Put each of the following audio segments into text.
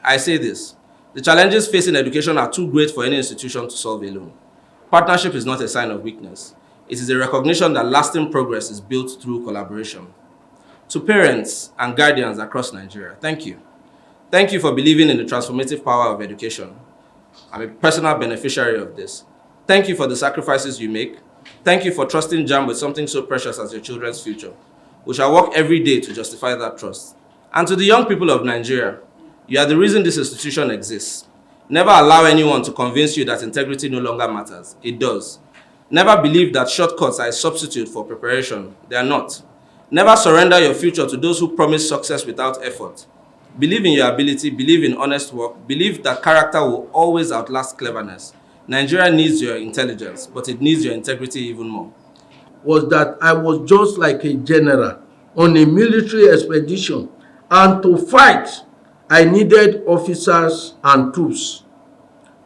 I say this: the challenges facing education are too great for any institution to solve alone. Partnership is not a sign of weakness. It is a recognition that lasting progress is built through collaboration. To parents and guardians across Nigeria, thank you. Thank you for believing in the transformative power of education. I'm a personal beneficiary of this. Thank you for the sacrifices you make. Thank you for trusting Jamb with something so precious as your children's future. We shall work every day to justify that trust. And to the young people of Nigeria, you are the reason this institution exists. Never allow anyone to convince you that integrity no longer matters. It does. Never believe that shortcuts are a substitute for preparation. They are not. Never surrender your future to those who promise success without effort. Believe in your ability, believe in honest work, believe that character will always outlast cleverness. Nigeria needs your intelligence, but it needs your integrity even more. Was that I was just like a general on a military expedition, and to fight, I needed officers and troops.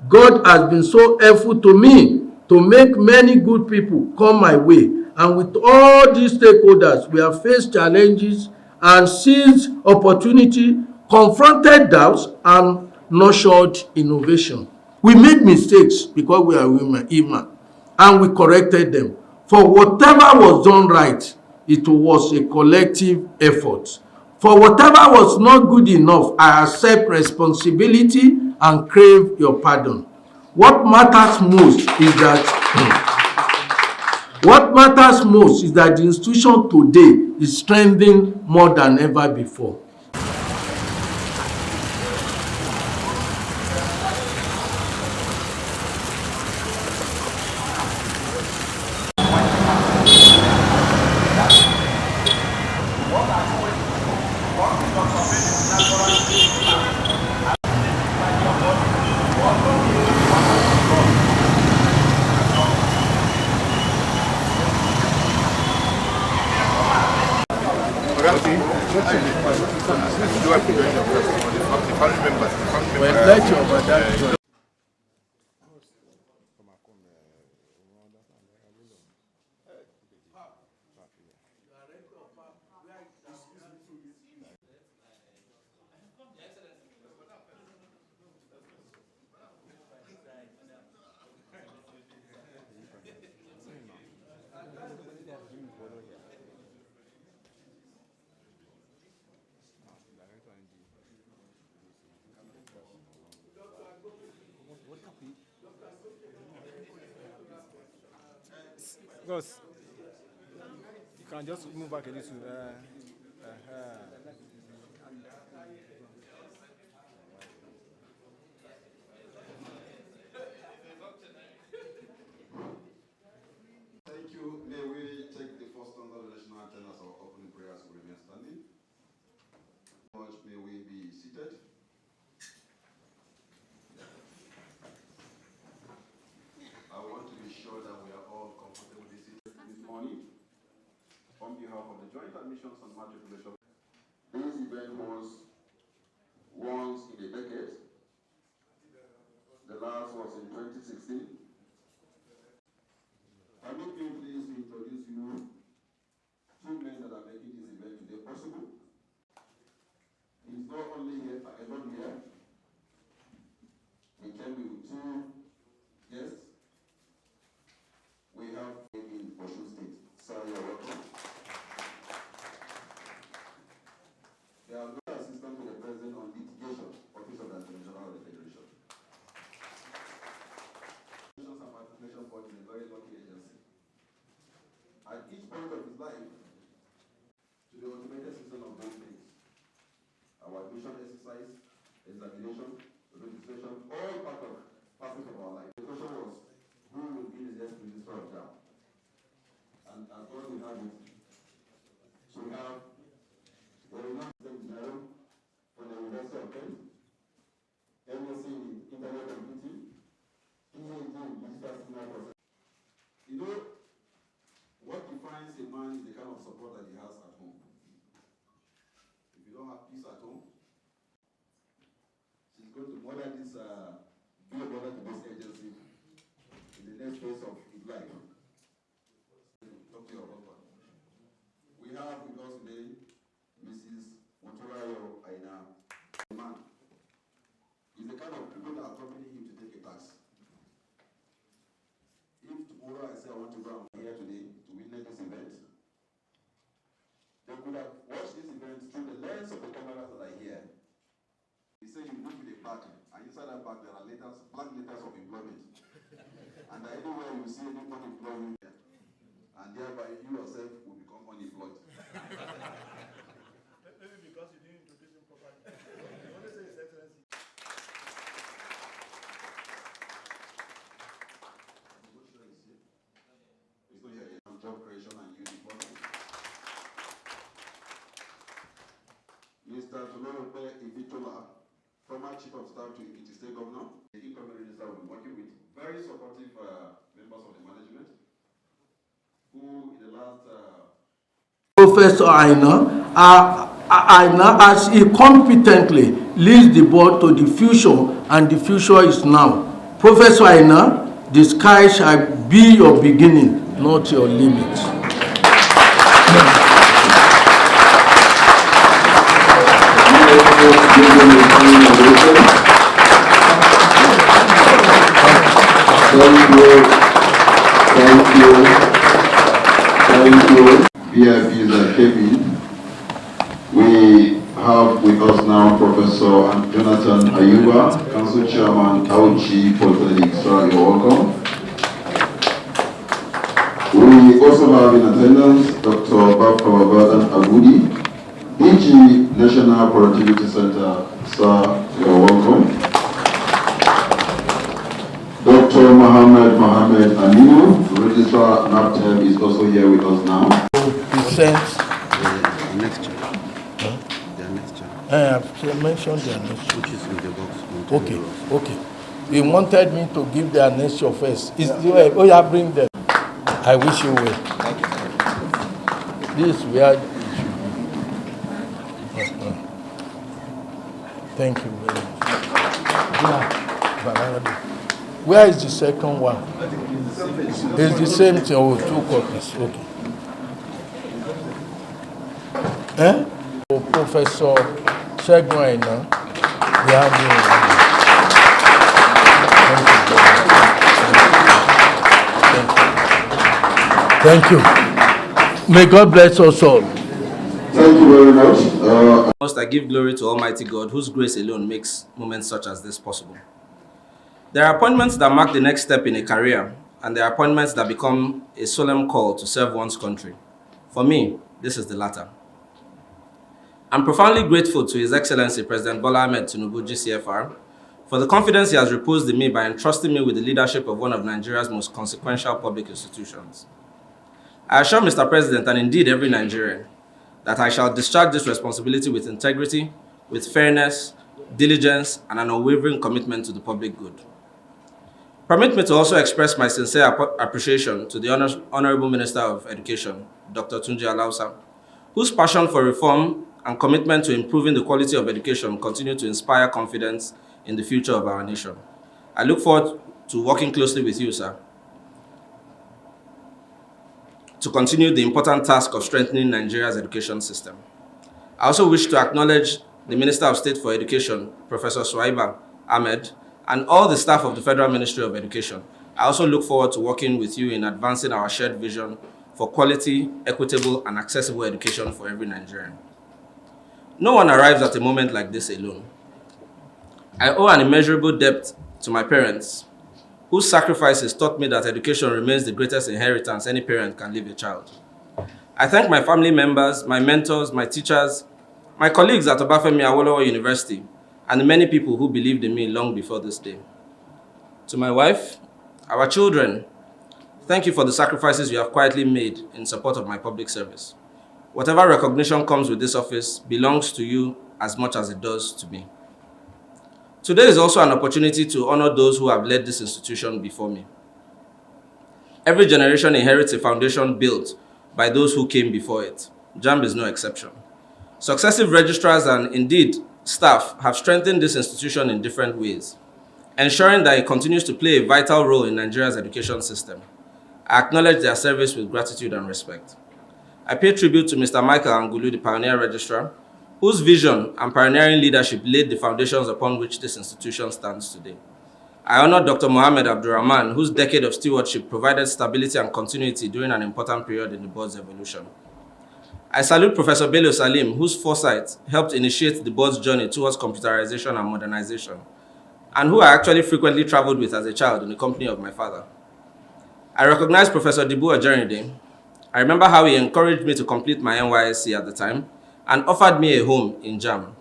God has been so helpful to me to make many good people come my way. And with all these stakeholders, we have faced challenges and seized opportunity, confronted doubts, and nurtured innovation. We made mistakes because we are human, and we corrected them. For whatever was done right, it was a collective effort. For whatever was not good enough, I accept responsibility and crave your pardon. What matters most is that the institution today is strengthening more than ever before. Because you can just move back a little. Thank you. May we take the first standard relational anthem as our opening prayers will remain standing. May we be seated. I want to be sure that we are all comfortably seated this morning. On behalf of the Joint Admissions and Matriculation, this event was once in a decade. The last was in 2016. Permit me please to introduce you two men that are making this event today possible. He's not only here for every year. He came with two guests. We have in Osun State. Sir, you're welcome. They are no assistant to the President on litigation, Office of the Attorney General of the Federation. Admissions and Matriculation Board is a very lucky agency. At each point of his life, to the automated system of those things, our admission exercise, examination, registration, all part of facets of our life. The question was, who will be the next registrar of Jamb? And as God will have it, so we have the renowned engineer from the University of Kent, MSc in Internet Computing, PhD in Digital Signal Processing. You know, what defines a man is the kind of support that he has at home. If you don't have peace at home, she's going to mother this, be a mother to this agency in the next phase of his life. Talk to your husband. We have with us today Mrs. Monturayo Aina, a man back, and inside that back there are letters, blank letters of employment. And anywhere you see anybody employing there, and thereby you yourself will become unemployed. Maybe because you didn't introduce him properly. You only say His Excellency. It's not here yet. Job creation and youth employment. Mr. Oloyede Ibitola, former Chief of Staff to Ekiti State Governor, the Inaugural Registrar will be working with very supportive members of the management who in the last Professor Aina, as he competently leads the board to the future, and the future is now. Professor Aina, the sky shall be your beginning, not your limit. Thank you. VIPs that came in. We have with us now Professor Jonathan Ayuba, Council Chairman, Auchi Polytechnic. Sir, you're welcome. We also have in attendance Dr. Babadan Abudi, DG National Productivity Center. Sir, you're welcome. Dr. Mohammed Aminu, Registrar NAPTEM, is also here with us now. I mentioned their nature. Okay. He wanted me to give their nature first. Oh, yeah, bring them. I wish you well. This is where it should be. Thank you very much. Where is the second one? It's the same thing. Oh, 2 copies. Okay. Oh, Professor Segun Aina, they have Thank you. May God bless us all. Thank you very much. Most I give glory to Almighty God, whose grace alone makes moments such as this possible. There are appointments that mark the next step in a career, and there are appointments that become a solemn call to serve one's country. For me, this is the latter. I'm profoundly grateful to His Excellency President Bola Ahmed Tinubu, GCFR, for the confidence he has reposed in me by entrusting me with the leadership of one of Nigeria's most consequential public institutions. I assure Mr. President, and indeed every Nigerian, that I shall discharge this responsibility with integrity, with fairness, diligence, and an unwavering commitment to the public good. Permit me to also express my sincere appreciation to the Honorable Minister of Education, Dr. Tunji Alausa, whose passion for reform and commitment to improving the quality of education continue to inspire confidence in the future of our nation. I look forward to working closely with you, sir, to continue the important task of strengthening Nigeria's education system. I also wish to acknowledge the Minister of State for Education, Professor Suwaiba Ahmed, and all the staff of the Federal Ministry of Education. I also look forward to working with you in advancing our shared vision for quality, equitable, and accessible education for every Nigerian. No one arrives at a moment like this alone. I owe an immeasurable debt to my parents, whose sacrifices taught me that education remains the greatest inheritance any parent can leave a child. I thank my family members, my mentors, my teachers, my colleagues at Obafemi Awolowo University, and the many people who believed in me long before this day. To my wife, our children, thank you for the sacrifices you have quietly made in support of my public service. Whatever recognition comes with this office belongs to you as much as it does to me. Today is also an opportunity to honor those who have led this institution before me. Every generation inherits a foundation built by those who came before it. Jamb is no exception. Successive registrars and indeed staff have strengthened this institution in different ways, ensuring that it continues to play a vital role in Nigeria's education system. I acknowledge their service with gratitude and respect. I pay tribute to Mr. Michael Angulu, the pioneer registrar, whose vision and pioneering leadership laid the foundations upon which this institution stands today. I honor Dr. Mohammed Abdurrahman, whose decade of stewardship provided stability and continuity during an important period in the board's evolution. I salute Professor Bello Salim, whose foresight helped initiate the board's journey towards computerization and modernization, and who I actually frequently traveled with as a child in the company of my father. I recognize Professor Dibu Ajarinide. I remember how he encouraged me to complete my NYSC at the time and offered me a home in Jamb.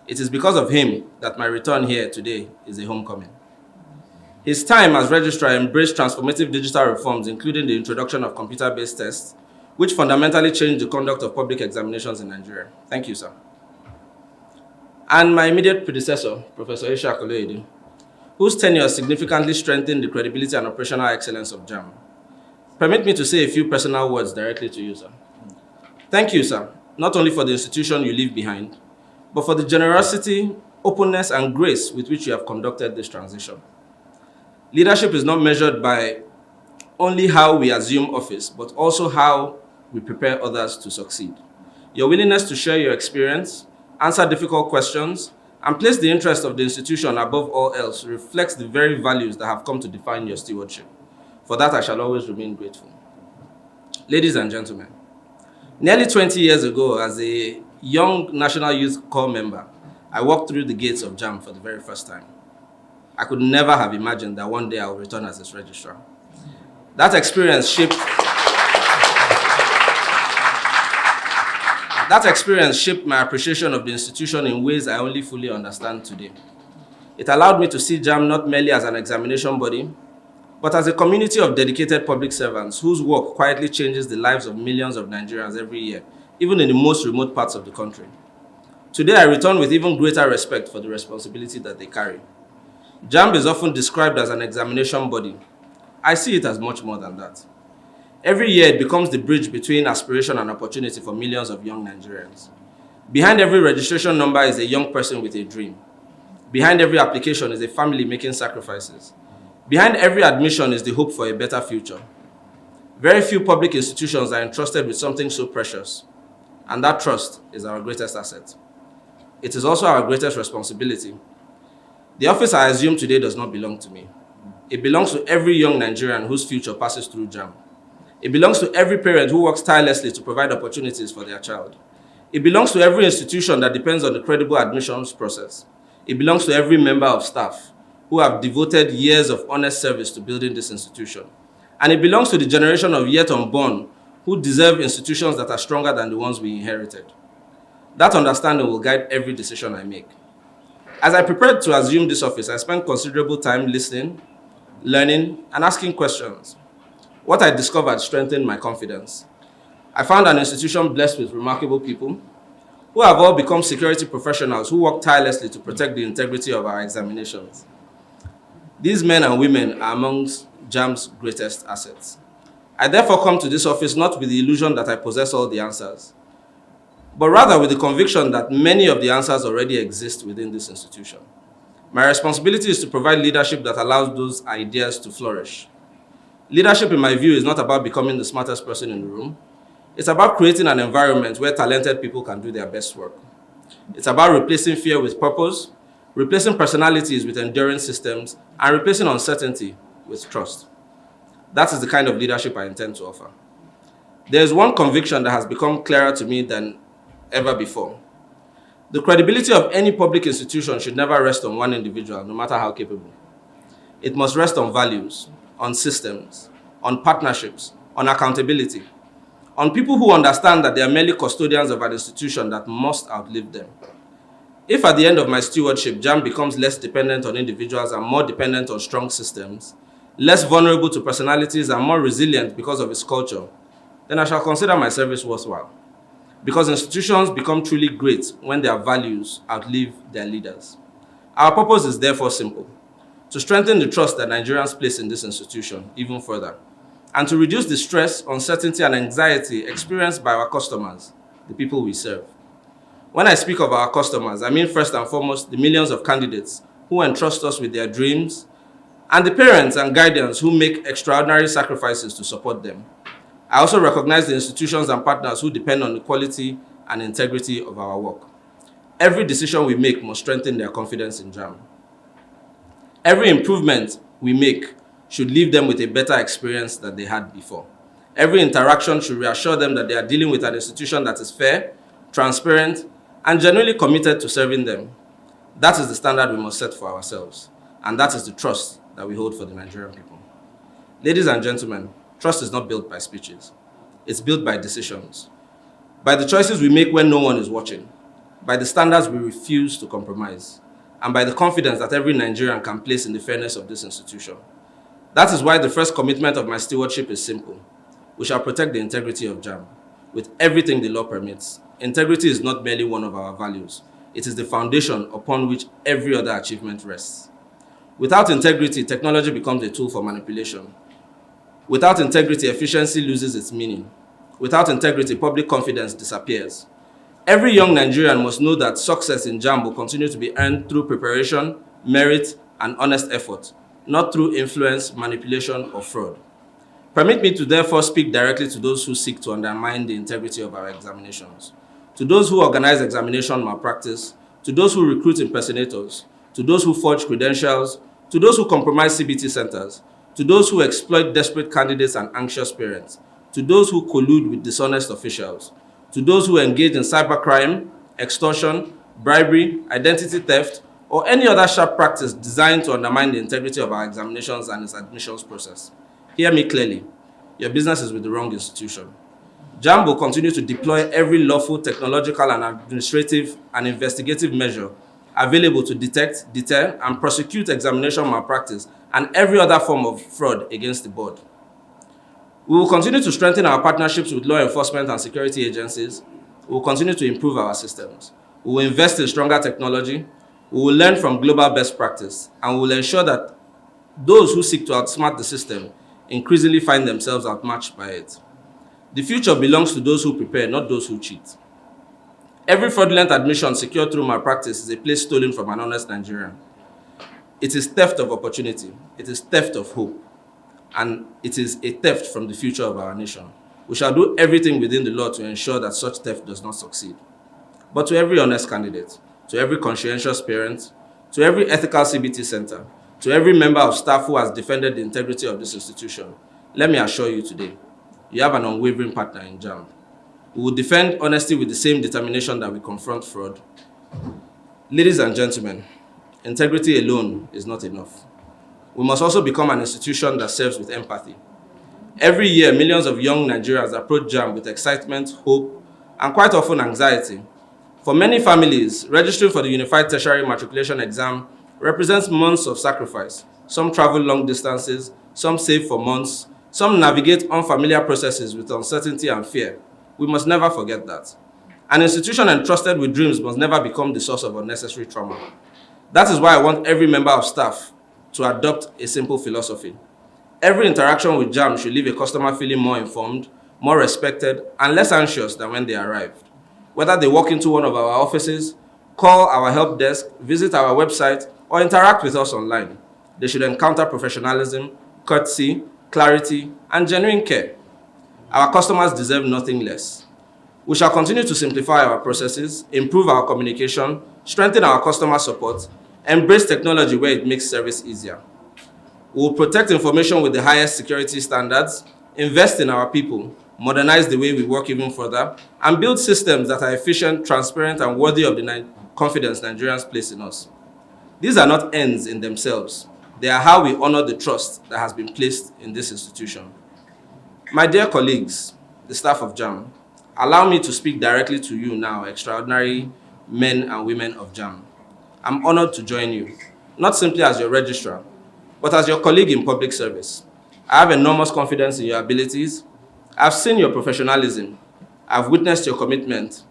It is because of him that my return here today is a homecoming. His time as registrar embraced transformative digital reforms, including the introduction of computer-based tests, which fundamentally changed the conduct of public examinations in Nigeria. Thank you, sir. And my immediate predecessor, Professor Oloyede, whose tenure significantly strengthened the credibility and operational excellence of Jamb. Permit me to say a few personal words directly to you, sir. Thank you, sir, not only for the institution you leave behind, but for the generosity, openness, and grace with which you have conducted this transition. Leadership is not measured by only how we assume office, but also how we prepare others to succeed. Your willingness to share your experience, answer difficult questions, and place the interest of the institution above all else reflects the very values that have come to define your stewardship. For that, I shall always remain grateful. Ladies and gentlemen, nearly 20 years ago, as a young National Youth Corps member, I walked through the gates of Jamb for the very first time. I could never have imagined that one day I would return as its registrar. That experience shaped my appreciation of the institution in ways I only fully understand today. It allowed me to see Jamb not merely as an examination body, but as a community of dedicated public servants whose work quietly changes the lives of millions of Nigerians every year, even in the most remote parts of the country. Today, I return with even greater respect for the responsibility that they carry. Jamb is often described as an examination body. I see it as much more than that. Every year, it becomes the bridge between aspiration and opportunity for millions of young Nigerians. Behind every registration number is a young person with a dream. Behind every application is a family making sacrifices. Behind every admission is the hope for a better future. Very few public institutions are entrusted with something so precious, and that trust is our greatest asset. It is also our greatest responsibility. The office I assume today does not belong to me. It belongs to every young Nigerian whose future passes through Jamb. It belongs to every parent who works tirelessly to provide opportunities for their child. It belongs to every institution that depends on the credible admissions process. It belongs to every member of staff who have devoted years of honest service to building this institution. And it belongs to the generation of yet unborn who deserve institutions that are stronger than the ones we inherited. That understanding will guide every decision I make. As I prepared to assume this office, I spent considerable time listening, learning, and asking questions. What I discovered strengthened my confidence. I found an institution blessed with remarkable people who have all become security professionals who work tirelessly to protect the integrity of our examinations. These men and women are amongst Jamb's greatest assets. I therefore come to this office not with the illusion that I possess all the answers, but rather with the conviction that many of the answers already exist within this institution. My responsibility is to provide leadership that allows those ideas to flourish. Leadership, in my view, is not about becoming the smartest person in the room. It's about creating an environment where talented people can do their best work. It's about replacing fear with purpose, replacing personalities with enduring systems, and replacing uncertainty with trust. That is the kind of leadership I intend to offer. There is one conviction that has become clearer to me than ever before. The credibility of any public institution should never rest on one individual, no matter how capable. It must rest on values, on systems, on partnerships, on accountability, on people who understand that they are merely custodians of an institution that must outlive them. If at the end of my stewardship, Jamb becomes less dependent on individuals and more dependent on strong systems, less vulnerable to personalities and more resilient because of its culture, then I shall consider my service worthwhile. Because institutions become truly great when their values outlive their leaders. Our purpose is therefore simple: to strengthen the trust that Nigerians place in this institution even further, and to reduce the stress, uncertainty, and anxiety experienced by our customers, the people we serve. When I speak of our customers, I mean first and foremost the millions of candidates who entrust us with their dreams, and the parents and guardians who make extraordinary sacrifices to support them. I also recognize the institutions and partners who depend on the quality and integrity of our work. Every decision we make must strengthen their confidence in Jamb. Every improvement we make should leave them with a better experience than they had before. Every interaction should reassure them that they are dealing with an institution that is fair, transparent, and genuinely committed to serving them. That is the standard we must set for ourselves, and that is the trust that we hold for the Nigerian people. Ladies and gentlemen, trust is not built by speeches. It's built by decisions, by the choices we make when no one is watching, by the standards we refuse to compromise, and by the confidence that every Nigerian can place in the fairness of this institution. That is why the first commitment of my stewardship is simple. We shall protect the integrity of Jamb with everything the law permits. Integrity is not merely one of our values. It is the foundation upon which every other achievement rests. Without integrity, technology becomes a tool for manipulation. Without integrity, efficiency loses its meaning. Without integrity, public confidence disappears. Every young Nigerian must know that success in Jamb will continue to be earned through preparation, merit, and honest effort, not through influence, manipulation, or fraud. Permit me to therefore speak directly to those who seek to undermine the integrity of our examinations, to those who organize examination malpractice, to those who recruit impersonators, to those who forge credentials, to those who compromise CBT centers, to those who exploit desperate candidates and anxious parents, to those who collude with dishonest officials, to those who engage in cybercrime, extortion, bribery, identity theft, or any other sharp practice designed to undermine the integrity of our examinations and its admissions process. Hear me clearly. Your business is with the wrong institution. Jamb will continue to deploy every lawful, technological, and administrative and investigative measure available to detect, deter, and prosecute examination malpractice and every other form of fraud against the board. We will continue to strengthen our partnerships with law enforcement and security agencies. We will continue to improve our systems. We will invest in stronger technology. We will learn from global best practice, and we will ensure that those who seek to outsmart the system increasingly find themselves outmatched by it. The future belongs to those who prepare, not those who cheat. Every fraudulent admission secured through malpractice is a place stolen from an honest Nigerian. It is theft of opportunity. It is theft of hope. And it is a theft from the future of our nation. We shall do everything within the law to ensure that such theft does not succeed. But to every honest candidate, to every conscientious parent, to every ethical CBT center, to every member of staff who has defended the integrity of this institution, let me assure you today, you have an unwavering partner in Jamb. We will defend honesty with the same determination that we confront fraud. Ladies and gentlemen, integrity alone is not enough. We must also become an institution that serves with empathy. Every year, millions of young Nigerians approach Jamb with excitement, hope, and quite often anxiety. For many families, registering for the Unified Tertiary Matriculation Exam represents months of sacrifice. Some travel long distances, some save for months, some navigate unfamiliar processes with uncertainty and fear. We must never forget that. An institution entrusted with dreams must never become the source of unnecessary trauma. That is why I want every member of staff to adopt a simple philosophy. Every interaction with Jamb should leave a customer feeling more informed, more respected, and less anxious than when they arrived. Whether they walk into one of our offices, call our help desk, visit our website, or interact with us online, they should encounter professionalism, courtesy, clarity, and genuine care. Our customers deserve nothing less. We shall continue to simplify our processes, improve our communication, strengthen our customer support, embrace technology where it makes service easier. We will protect information with the highest security standards, invest in our people, modernize the way we work even further, and build systems that are efficient, transparent, and worthy of the confidence Nigerians place in us. These are not ends in themselves. They are how we honor the trust that has been placed in this institution. My dear colleagues, the staff of Jamb, allow me to speak directly to you now, extraordinary men and women of Jamb. I'm honored to join you, not simply as your registrar, but as your colleague in public service. I have enormous confidence in your abilities. I've seen your professionalism. I've witnessed your commitment.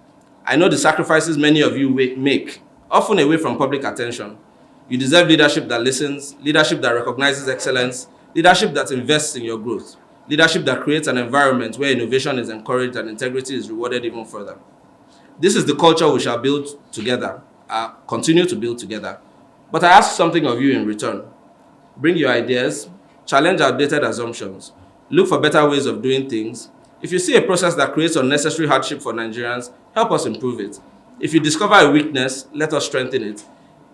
I know the sacrifices many of you make, often away from public attention. You deserve leadership that listens, leadership that recognizes excellence, leadership that invests in your growth, leadership that creates an environment where innovation is encouraged and integrity is rewarded even further. This is the culture we shall build together, continue to build together. But I ask something of you in return. Bring your ideas, challenge outdated assumptions, look for better ways of doing things. If you see a process that creates unnecessary hardship for Nigerians, help us improve it. If you discover a weakness, let us strengthen it.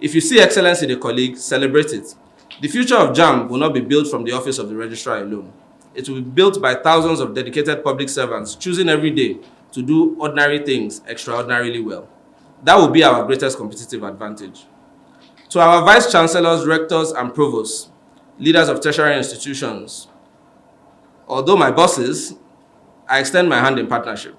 If you see excellence in a colleague, celebrate it. The future of Jamb will not be built from the office of the registrar alone. It will be built by thousands of dedicated public servants choosing every day to do ordinary things extraordinarily well. That will be our greatest competitive advantage. To our vice chancellors, rectors, and provosts, leaders of tertiary institutions, although my bosses, I extend my hand in partnership.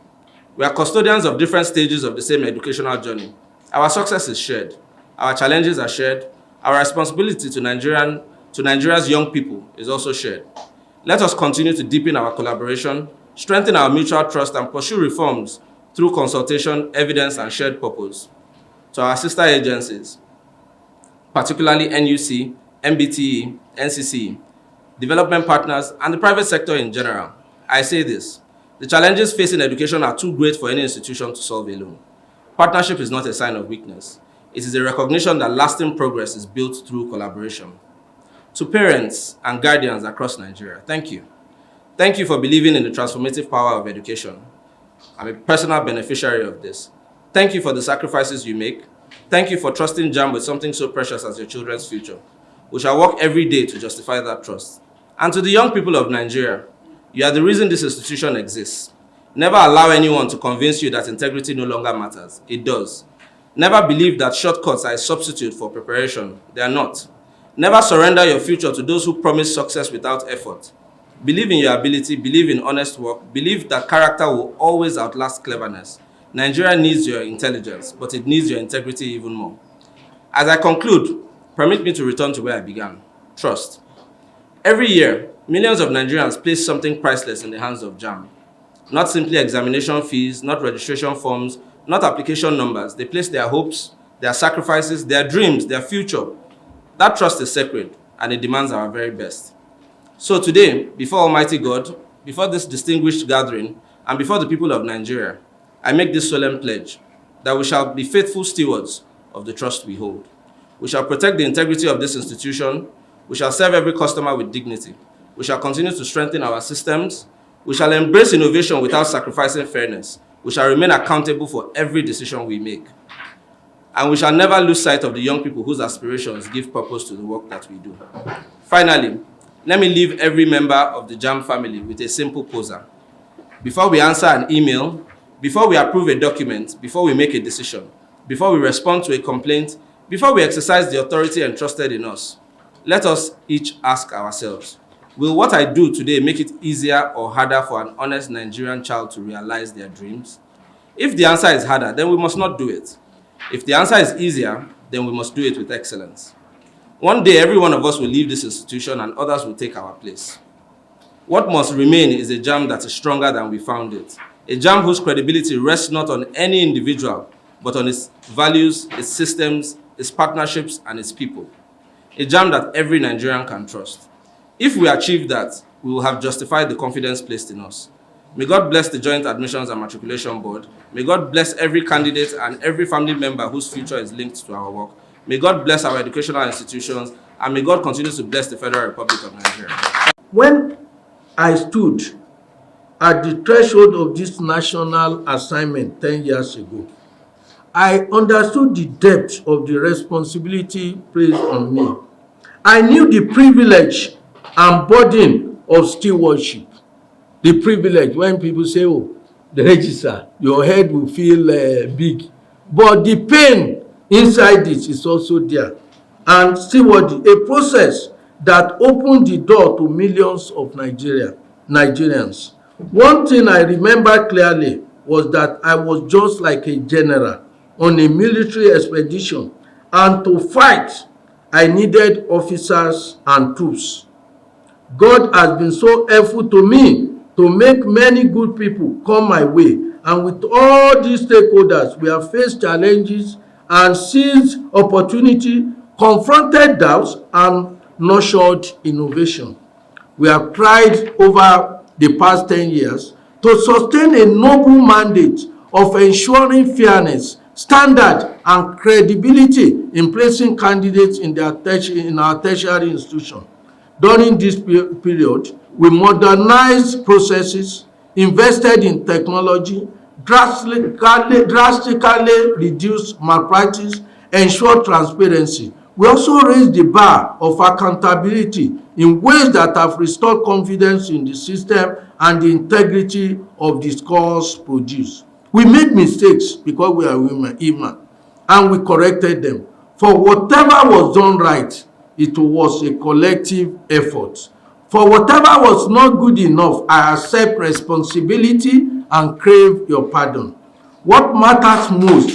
We are custodians of different stages of the same educational journey. Our success is shared. Our challenges are shared. Our responsibility to Nigeria's young people is also shared. Let us continue to deepen our collaboration, strengthen our mutual trust, and pursue reforms through consultation, evidence, and shared purpose. To our sister agencies, particularly NUC, MBTE, NCCE, development partners, and the private sector in general, I say this: the challenges facing education are too great for any institution to solve alone. Partnership is not a sign of weakness. It is a recognition that lasting progress is built through collaboration. To parents and guardians across Nigeria, thank you. Thank you for believing in the transformative power of education. I'm a personal beneficiary of this. Thank you for the sacrifices you make. Thank you for trusting Jamb with something so precious as your children's future. We shall work every day to justify that trust. And to the young people of Nigeria, you are the reason this institution exists. Never allow anyone to convince you that integrity no longer matters. It does. Never believe that shortcuts are a substitute for preparation. They are not. Never surrender your future to those who promise success without effort. Believe in your ability, believe in honest work, believe that character will always outlast cleverness. Nigeria needs your intelligence, but it needs your integrity even more. As I conclude, permit me to return to where I began: trust. Every year, millions of Nigerians place something priceless in the hands of Jamb. Not simply examination fees, not registration forms, not application numbers. They place their hopes, their sacrifices, their dreams, their future. That trust is sacred, and it demands our very best. So today, before Almighty God, before this distinguished gathering, and before the people of Nigeria, I make this solemn pledge that we shall be faithful stewards of the trust we hold. We shall protect the integrity of this institution. We shall serve every customer with dignity. We shall continue to strengthen our systems. We shall embrace innovation without sacrificing fairness. We shall remain accountable for every decision we make. And we shall never lose sight of the young people whose aspirations give purpose to the work that we do. Finally, let me leave every member of the Jamb family with a simple poser. Before we answer an email, before we approve a document, before we make a decision, before we respond to a complaint, before we exercise the authority entrusted in us, let us each ask ourselves, will what I do today make it easier or harder for an honest Nigerian child to realize their dreams? If the answer is harder, then we must not do it. If the answer is easier, then we must do it with excellence. One day, every one of us will leave this institution and others will take our place. What must remain is a Jamb that is stronger than we found it. A Jamb whose credibility rests not on any individual, but on its values, its systems, its partnerships, and its people. A Jamb that every Nigerian can trust. If we achieve that, we will have justified the confidence placed in us. May God bless the Joint Admissions and Matriculation Board. May God bless every candidate and every family member whose future is linked to our work. May God bless our educational institutions, and may God continue to bless the Federal Republic of Nigeria. When I stood at the threshold of this national assignment 10 years ago, I understood the depth of the responsibility placed on me. I knew the privilege and burden of stewardship. The privilege, when people say, oh, the registrar, your head will feel big. But the pain inside it is also there. And stewardship, a process that opened the door to millions of Nigerians. One thing I remember clearly was that I was just like a general on a military expedition, and to fight, I needed officers and troops. God has been so helpful to me to make many good people come my way. And with all these stakeholders, we have faced challenges and seized opportunity, confronted doubts, and nurtured innovation. We have tried over the past 10 years to sustain a noble mandate of ensuring fairness, standard, and credibility in placing candidates in our tertiary institution. During this period, we modernized processes, invested in technology, drastically reduced malpractice, ensured transparency. We also raised the bar of accountability in ways that have restored confidence in the system and the integrity of the scores produced. We made mistakes because we are human, and we corrected them. For whatever was done right, it was a collective effort. For whatever was not good enough, I accept responsibility and crave your pardon. What matters most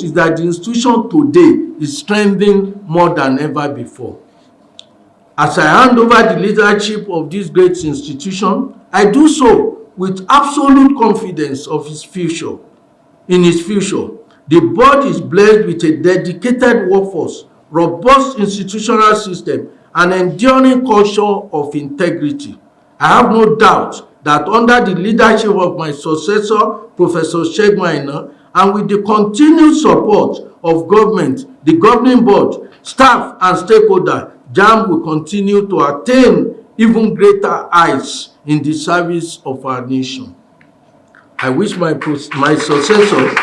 is that the institution today is strengthened more than ever before. As I hand over the leadership of this great institution, I do so with absolute confidence of its future. In its future, the board is blessed with a dedicated workforce, robust institutional system, and enduring culture of integrity. I have no doubt that under the leadership of my successor, Professor Shegmaina, and with the continued support of government, the governing board, staff, and stakeholders, Jamb will continue to attain even greater heights in the service of our nation. I wish my successor,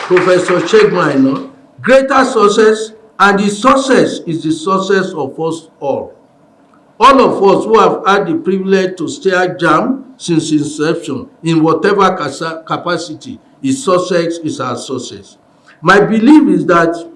Professor Shegmaina, greater success, and the success is the success of us all. All of us who have had the privilege to steer Jamb since inception in whatever capacity, its success is our success. My belief is that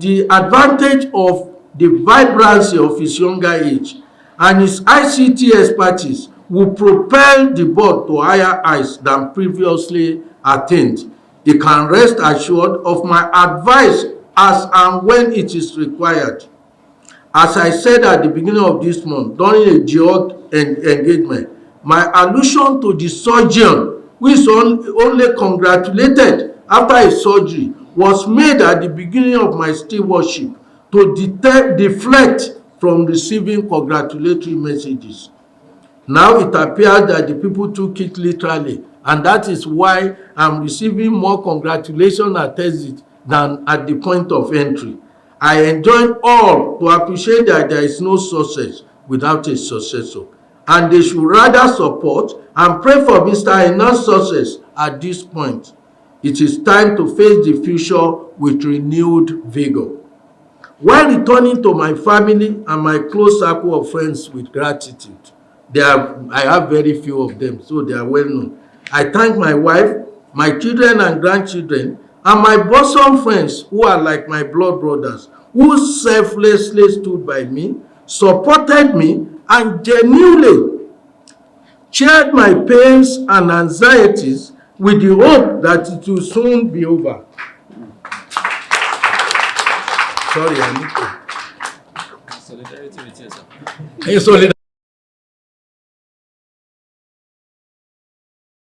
the advantage of the vibrancy of his younger age and his ICT expertise will propel the board to higher heights than previously attained. He can rest assured of my advice as and when it is required. As I said at the beginning of this month during a GEOG engagement, my allusion to the surgeon who is only congratulated after a surgery was made at the beginning of my stewardship to deflect from receiving congratulatory messages. Now it appears that the people took it literally, and that is why I'm receiving more congratulations at exit than at the point of entry. I enjoin all to appreciate that there is no success without a successor, and they should rather support and pray for Mr. Aina's success at this point. It is time to face the future with renewed vigor. While returning to my family and my close circle of friends with gratitude, I have very few of them, so they are well known. I thank my wife, my children and grandchildren, and my bosom friends who are like my blood brothers, who selflessly stood by me, supported me, and genuinely shared my pains and anxieties with the hope that it will soon be over. Sorry, I need to. Solidarity with you, sir.